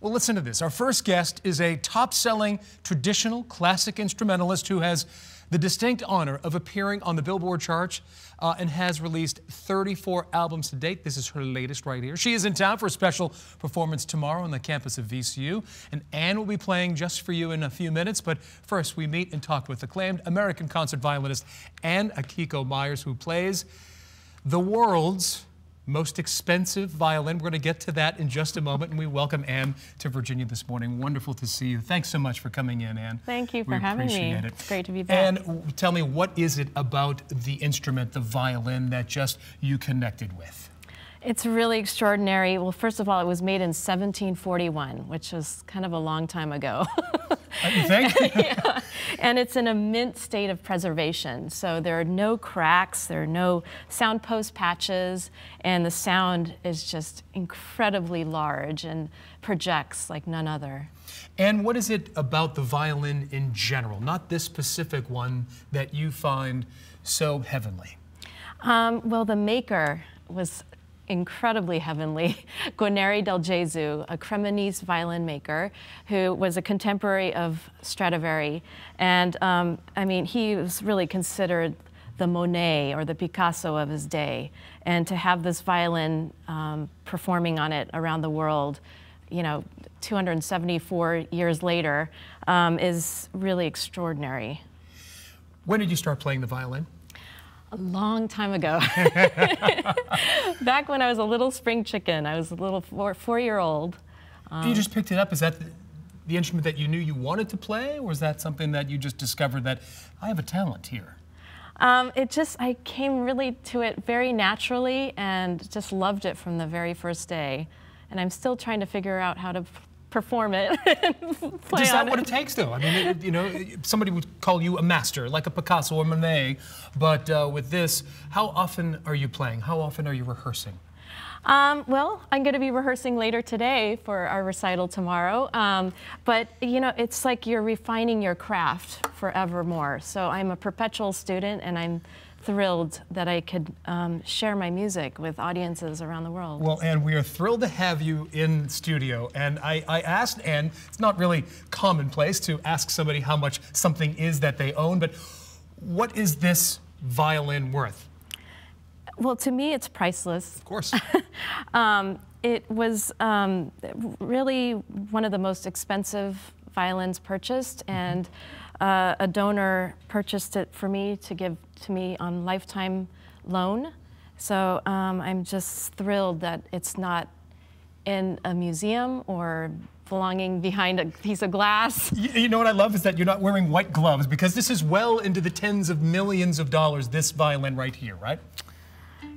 Well, listen to this. Our first guest is a top-selling traditional classic instrumentalist who has the distinct honor of appearing on the Billboard charts and has released 34 albums to date. This is her latest right here. She is in town for a special performance tomorrow on the campus of VCU, and Anne will be playing just for you in a few minutes. But first, we meet and talk with acclaimed American concert violinist Akiko Meyers, who plays the world's most expensive violin. We're going to get to that in just a moment, and we welcome Anne to Virginia this morning. Wonderful to see you. Thanks so much for coming in, Anne. Thank you for having me. It's great to be back. And tell me, what is it about the instrument, the violin, that just you connected with? It's really extraordinary. Well, first of all, it was made in 1741, which was kind of a long time ago. You think? Yeah. And it's in a mint state of preservation. So there are no cracks, there are no sound post patches, and the sound is just incredibly large and projects like none other. And what is it about the violin in general, not this specific one, that you find so heavenly? Well, the maker was incredibly heavenly. Guarneri del Gesù, a Cremonese violin maker who was a contemporary of Stradivari. And I mean, he was really considered the Monet or the Picasso of his day. And to have this violin performing on it around the world, you know, 274 years later, is really extraordinary. When did you start playing the violin? A long time ago. Back when I was a little spring chicken. I was a little four-year-old. You just picked it up. Is that the instrument that you knew you wanted to play, or is that something that you just discovered that I have a talent here? I came really to it very naturally and just loved it from the very first day. And I'm still trying to figure out how to perform it. Is that what it takes, though? I mean, you know, somebody would call you a master, like a Picasso or Monet, but with this, how often are you playing? How often are you rehearsing? Well, I'm going to be rehearsing later today for our recital tomorrow, but you know, it's like you're refining your craft forevermore. So I'm a perpetual student, and I'm thrilled that I could share my music with audiences around the world. Well, Anne, we are thrilled to have you in studio. And I asked Anne, it's not really commonplace to ask somebody how much something is that they own, but what is this violin worth? Well, to me, it's priceless. Of course. It was really one of the most expensive violins purchased, and a donor purchased it for me to give to me on lifetime loan. So I'm just thrilled that it's not in a museum or belonging behind a piece of glass. You know what I love is that you're not wearing white gloves, because this is well into the tens of millions of dollars, this violin right here, right?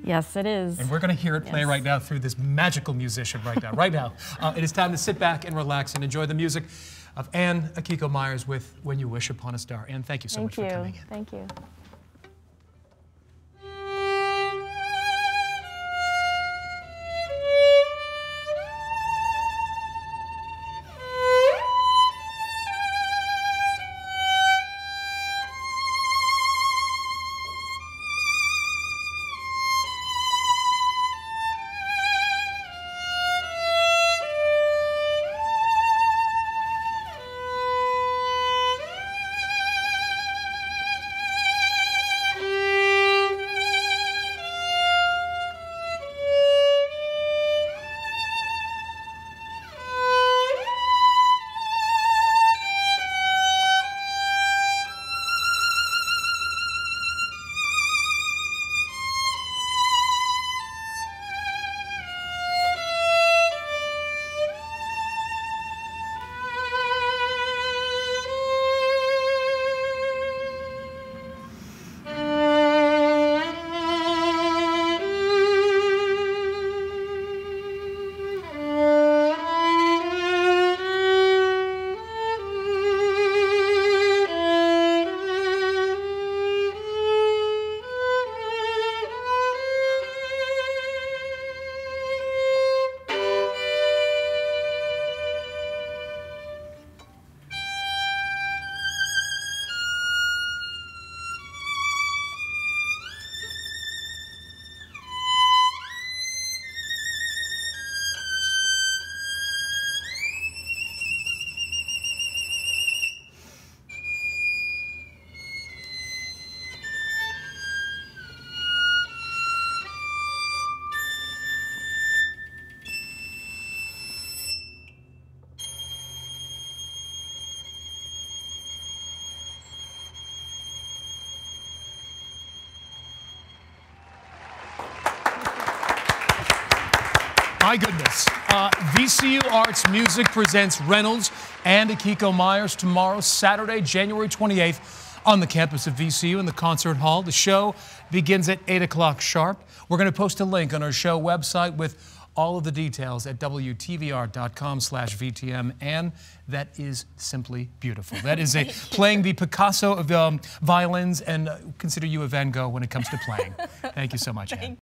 Yes, it is. And we're going to hear it play right now through this magical musician right now. Right now, it is time to sit back and relax and enjoy the music of Akiko Meyers with When You Wish Upon a Star. Anne, thank you so much for coming in. Thank you. My goodness. VCU Arts Music presents Reynolds and Akiko Meyers tomorrow, Saturday, January 28th, on the campus of VCU in the concert hall. The show begins at 8 o'clock sharp. We're going to post a link on our show website with all of the details at WTVR.com/VTM, and that is simply beautiful. That is playing the Picasso of violins, and consider you a Van Gogh when it comes to playing. Thank you so much, Anne.